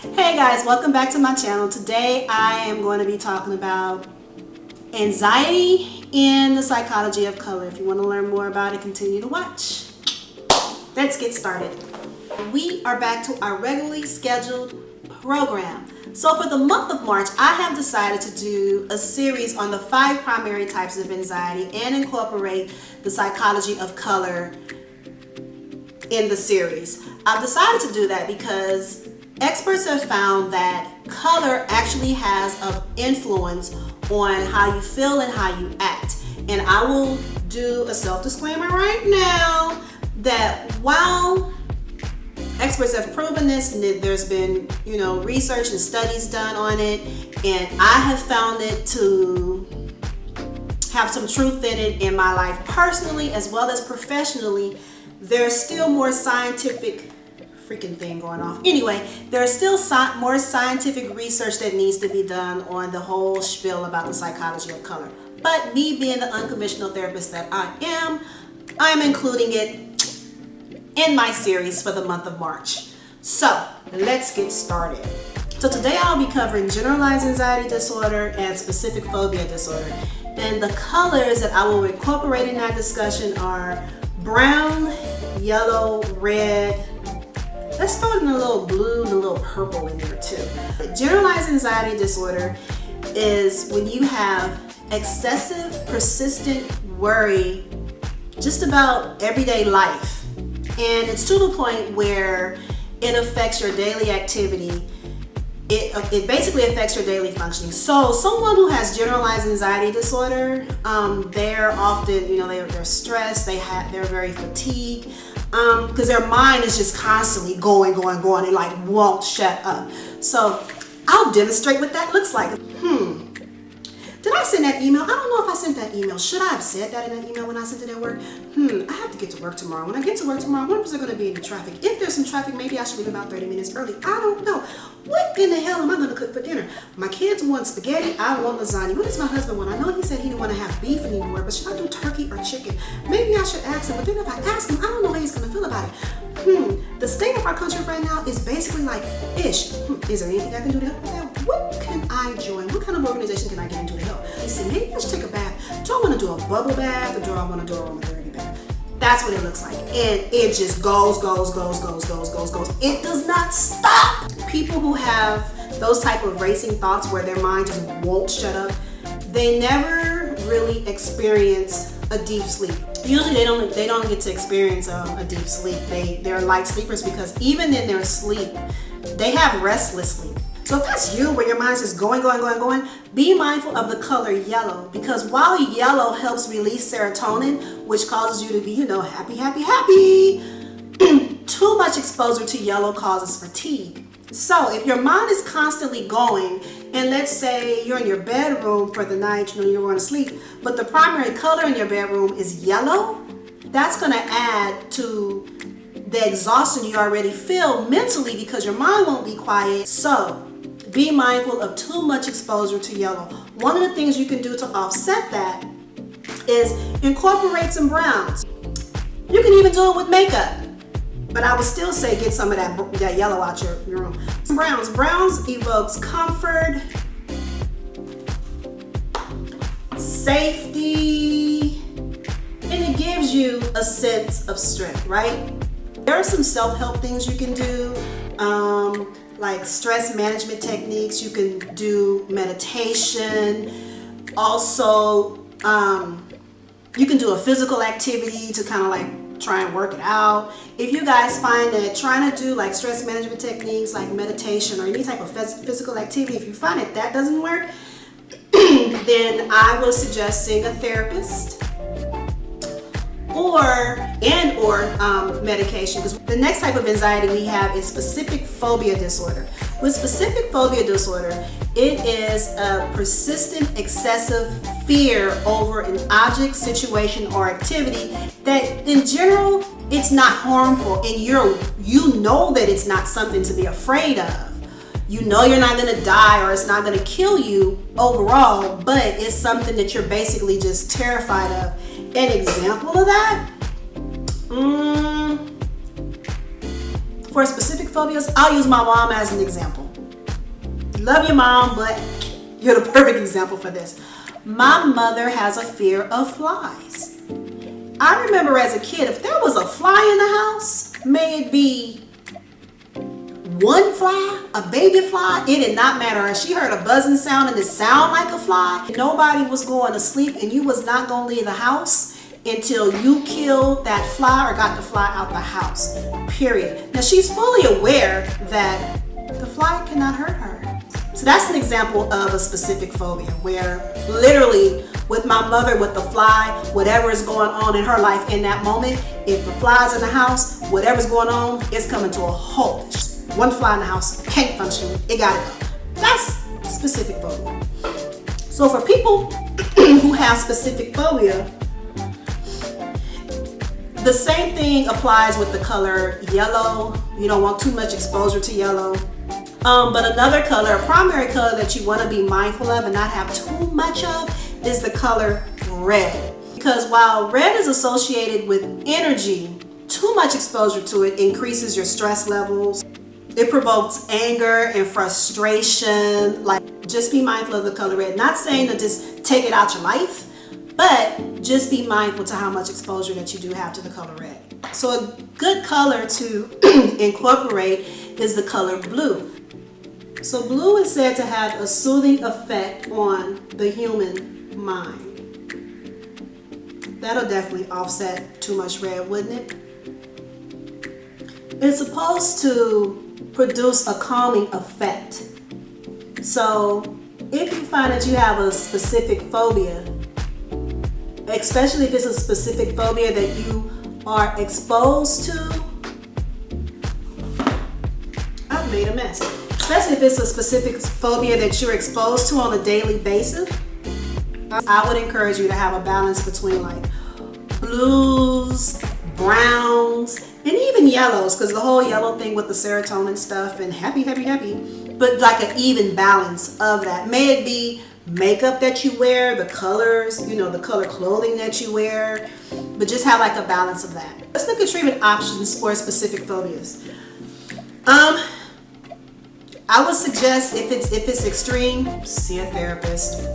Hey guys, welcome back to my channel. Today I am going to be talking about anxiety and the psychology of color. If you want to learn more about it, continue to watch. Let's get started. We are back to our regularly scheduled program. So for the month of March, I have decided to do a series on the 5 primary types of anxiety and incorporate the psychology of color in the series. I've decided to do that because experts have found that color actually has an influence on how you feel and how you act. And I will do a self-disclaimer right now that while experts have proven this, and there's been, research and studies done on it, and I have found it to have some truth in it in my life personally as well as professionally, there's still more scientific freaking thing going off. Anyway, there's still more scientific research that needs to be done on the whole spiel about the psychology of color. But me being the unconventional therapist that I'm including it in my series for the month of March. So let's get started. So today I'll be covering generalized anxiety disorder and specific phobia disorder. And the colors that I will incorporate in that discussion are brown, yellow, red. Let's throw in a little blue and a little purple in there too. Generalized anxiety disorder is when you have excessive, persistent worry just about everyday life. And it's to the point where it affects your daily activity. It basically affects your daily functioning. So someone who has generalized anxiety disorder, they're often, they're stressed, they're very fatigued, because their mind is just constantly going. It like won't shut up. So I'll demonstrate what that looks like. Did I send that email? I don't know if I sent that email. Should I have said that in that email when I sent it at work? I have to get to work tomorrow. When I get to work tomorrow, when is there going to be any traffic? If there's some traffic, maybe I should leave about 30 minutes early. I don't know. What in the hell am I going to cook for dinner? My kids want spaghetti. I want lasagna. What does my husband want? I know he said he didn't want to have beef anymore, but should I do turkey or chicken? Maybe I should ask him. But then if I ask him, I don't know how he's going to feel about it. The state of our country right now is basically like ish. Is there anything I can do to help with that? What can I join? What kind of organization can I get into to help? He said, maybe I should take a bath. Do I want to do a bubble bath or do I want to do a aromatherapy bath? That's what it looks like. And it just goes. It does not stop. People who have those type of racing thoughts where their mind just won't shut up, they never really experience a deep sleep. Usually they don't get to experience a deep sleep. They're light sleepers because even in their sleep, they have restless sleep. So if that's you, where your mind's just going, be mindful of the color yellow, because while yellow helps release serotonin, which causes you to be, happy, too much exposure to yellow causes fatigue. So if your mind is constantly going, and let's say you're in your bedroom for the night, you're going to sleep, but the primary color in your bedroom is yellow, that's going to add to the exhaustion you already feel mentally because your mind won't be quiet. So be mindful of too much exposure to yellow. One of the things you can do to offset that is incorporate some browns. You can even do it with makeup. But I would still say get some of that yellow out your room. Browns evokes comfort, safety, and it gives you a sense of strength, right? There are some self-help things you can do, like stress management techniques. You can do meditation. Also, you can do a physical activity to kind of like try and work it out. If you guys find that trying to do like stress management techniques like meditation or any type of physical activity, if you find that doesn't work, then I will suggest seeing a therapist or medication, because the next type of anxiety we have is specific phobia disorder. With specific phobia disorder, it is a persistent excessive fear over an object, situation, or activity that in general it's not harmful, and you know that it's not something to be afraid of. You know you're not going to die or it's not going to kill you overall, but it's something that you're basically just terrified of. An example of that, for specific phobias? I'll use my mom as an example. Love your mom, but you're the perfect example for this. My mother has a fear of flies. I remember as a kid, if there was a fly in the house, may it be one fly, a baby fly, it did not matter. If she heard a buzzing sound and it sounded like a fly, nobody was going to sleep and you was not going to leave the house until you killed that fly or got the fly out the house, period. Now she's fully aware that the fly cannot hurt her. So that's an example of a specific phobia where literally with my mother, with the fly, whatever is going on in her life in that moment, if the fly's in the house, whatever's going on, it's coming to a halt. One fly in the house, can't function, it gotta go. That's specific phobia. So for people who have specific phobia, the same thing applies with the color yellow. You don't want too much exposure to yellow. But another color, a primary color that you want to be mindful of and not have too much of is the color red. Because while red is associated with energy, too much exposure to it increases your stress levels. It provokes anger and frustration. Like, just be mindful of the color red. Not saying to just take it out your life, but just be mindful to how much exposure that you do have to the color red. So a good color to incorporate is the color blue. So blue is said to have a soothing effect on the human mind. That'll definitely offset too much red, wouldn't it? It's supposed to produce a calming effect. So if you find that you have a specific phobia, especially if it's a specific phobia that you are exposed to, I've made a mess. Especially if it's a specific phobia that you're exposed to on a daily basis, I would encourage you to have a balance between like blues, browns, and even yellows, because the whole yellow thing with the serotonin stuff and happy, but like an even balance of that. May it be makeup that you wear, the colors, the color clothing that you wear, but just have like a balance of that. Let's look at treatment options for specific phobias. I would suggest if it's extreme, see a therapist.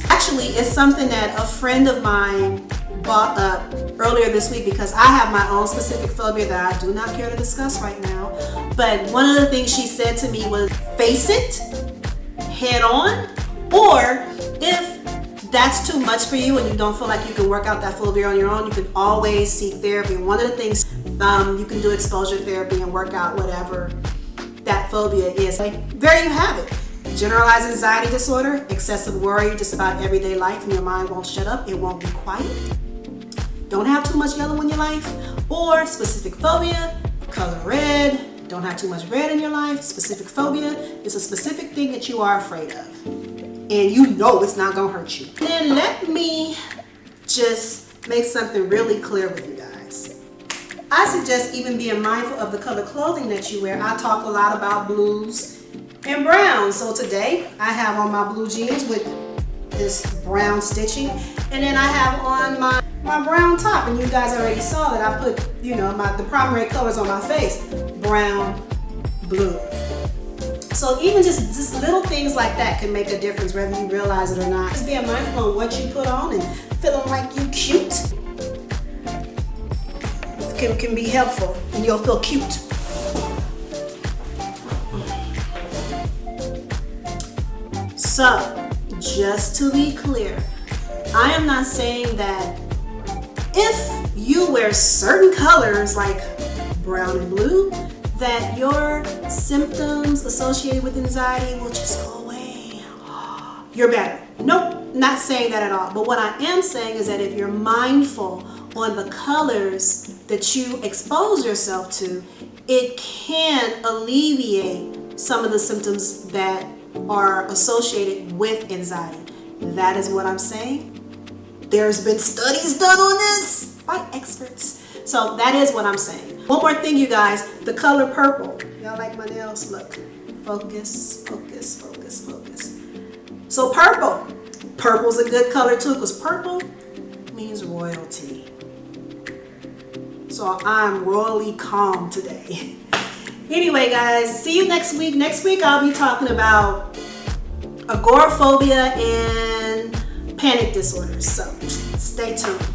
Actually, it's something that a friend of mine brought up earlier this week because I have my own specific phobia that I do not care to discuss right now. But one of the things she said to me was face it head on, or if that's too much for you and you don't feel like you can work out that phobia on your own, you can always seek therapy. One of the things you can do exposure therapy and work out whatever that phobia is. There you have it. Generalized anxiety disorder, excessive worry just about everyday life and your mind won't shut up, it won't be quiet. Don't have too much yellow in your life, or specific phobia, color red, don't have too much red in your life. Specific phobia is a specific thing that you are afraid of and you know it's not gonna hurt you. Then let me just make something really clear with you guys. I suggest even being mindful of the color clothing that you wear. I talk a lot about blues and browns. So today I have on my blue jeans with this brown stitching, and then I have on my brown top, and you guys already saw that I put the primary colors on my face, brown, blue. So even just little things like that can make a difference whether you realize it or not. Just being mindful of what you put on and feeling like you cute can be helpful, and you'll feel cute. So, just to be clear, I am not saying that if you wear certain colors like brown and blue, that your symptoms associated with anxiety will just go away. You're better. Nope, not saying that at all. But what I am saying is that if you're mindful on the colors that you expose yourself to, it can alleviate some of the symptoms that are associated with anxiety. That is what I'm saying. There's been studies done on this by experts. So that is what I'm saying. One more thing, you guys, the color purple. Y'all like my nails? Look, focus, focus, focus, focus. So purple. Purple's a good color too, because purple means royalty. So I'm royally calm today. Anyway, guys, see you next week. Next week I'll be talking about agoraphobia and panic disorders. So stay tuned.